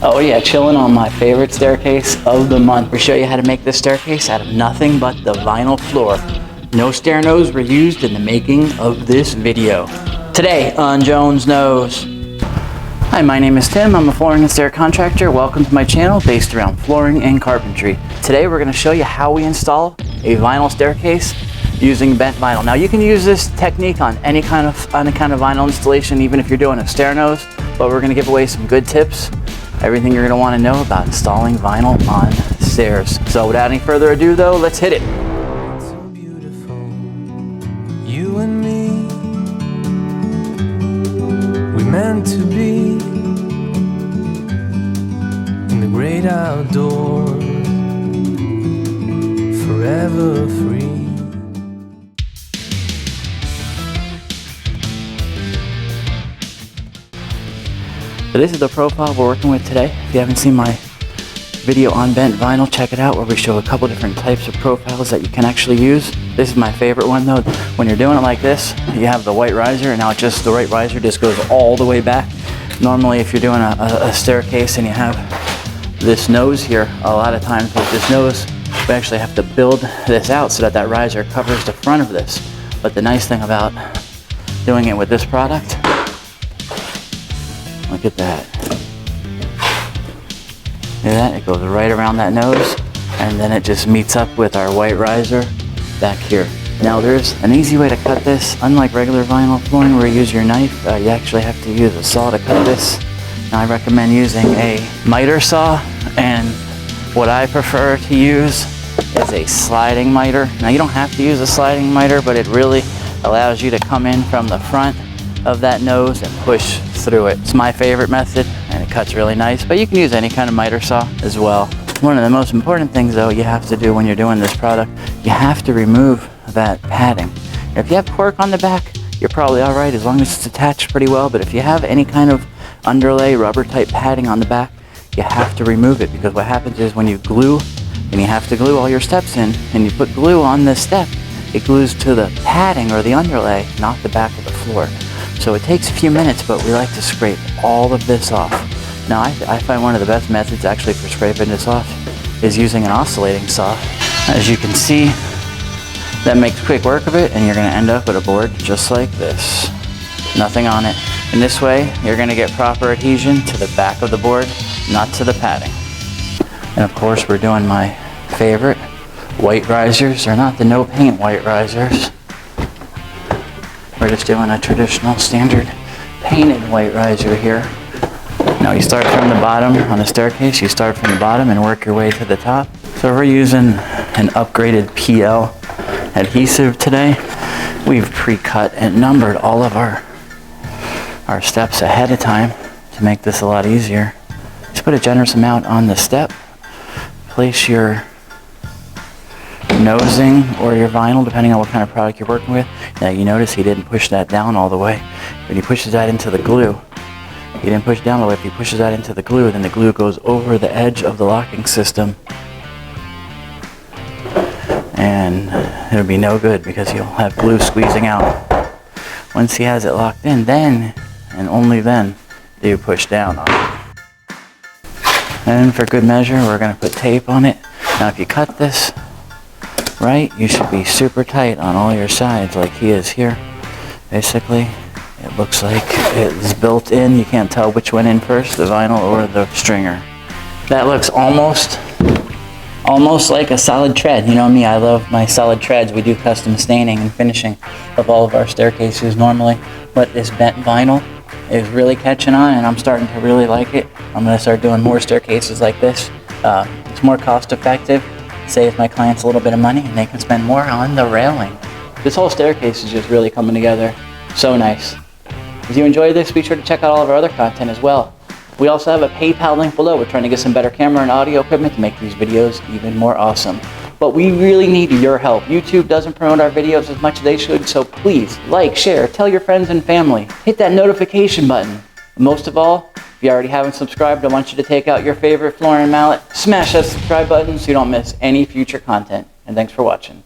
Oh yeah, chilling on my favorite staircase of the month. We show you how to make this staircase out of nothing but the vinyl floor. No Stairnose were used in the making of this video. Today on Jones Knows. Hi, my name is Tim. I'm a flooring and stair contractor. Welcome to my channel based around flooring and carpentry. Today we're going to show you how we install a vinyl staircase using bent vinyl. Now you can use this technique on any kind of vinyl installation, even if you're doing a Stairnose, but we're going to give away some good tips. Everything you're going to want to know about installing vinyl on stairs. So without any further ado though, let's hit it. So beautiful, you and me, we meant to be in the great outdoors, forever free. So this is the profile we're working with today. If you haven't seen my video on bent vinyl, check it out where we show a couple different types of profiles that you can actually use. This is my favorite one though. When you're doing it like this, you have the white riser, and now the right riser just goes all the way back. Normally if you're doing a staircase and you have this nose here, a lot of times with this nose, we actually have to build this out so that that riser covers the front of this. But the nice thing about doing it with this product, look at that. See that? It goes right around that nose, and then it just meets up with our white riser back here. Now there's an easy way to cut this. Unlike regular vinyl flooring where you use your knife, you actually have to use a saw to cut this. Now I recommend using a miter saw, and what I prefer to use is a sliding miter. Now you don't have to use a sliding miter, but it really allows you to come in from the front of that nose and push through it. It's my favorite method and it cuts really nice, but you can use any kind of miter saw as well. One of the most important things though you have to do when you're doing this product, you have to remove that padding. If you have cork on the back, you're probably all right as long as it's attached pretty well, but if you have any kind of underlay rubber type padding on the back, you have to remove it, because what happens is when you glue, and you have to glue all your steps in, and you put glue on this step, it glues to the padding or the underlay, not the back of the floor. So it takes a few minutes, but we like to scrape all of this off. Now I find one of the best methods actually for scraping this off is using an oscillating saw. As you can see, that makes quick work of it, and you're going to end up with a board just like this. Nothing on it. In this way, you're going to get proper adhesion to the back of the board, not to the padding. And of course, we're doing my favorite white risers. They're not the no paint white risers. We're just doing a traditional standard painted white riser here. Now you start from the bottom on the staircase. You start from the bottom and work your way to the top. So we're using an upgraded PL adhesive today. We've pre-cut and numbered all of our steps ahead of time to make this a lot easier. Just put a generous amount on the step. Place your nosing or your vinyl, depending on what kind of product you're working with. Now you notice he didn't push that down all the way. When he pushes that into the glue, he didn't push down all the way. If he pushes that into the glue, then the glue goes over the edge of the locking system. And it'll be no good because you'll have glue squeezing out. Once he has it locked in, then and only then do you push down on it. And for good measure, we're going to put tape on it. Now if you cut this right, you should be super tight on all your sides like he is here. Basically, it looks like it's built in. You can't tell which went in first, the vinyl or the stringer. That looks almost like a solid tread. You know me, I love my solid treads. We do custom staining and finishing of all of our staircases normally, but this bent vinyl is really catching on, and I'm starting to really like it. I'm going to start doing more staircases like this. It's more cost effective, saves my clients a little bit of money, and they can spend more on the railing. This whole staircase is just really coming together so nice. If you enjoyed this, be sure to check out all of our other content as well. We also have a PayPal link below. We're trying to get some better camera and audio equipment to make these videos even more awesome. But we really need your help. YouTube doesn't promote our videos as much as they should, so please like, share, tell your friends and family. Hit that notification button. Most of all, if you already haven't subscribed, I want you to take out your favorite flooring mallet, smash that subscribe button so you don't miss any future content. And thanks for watching.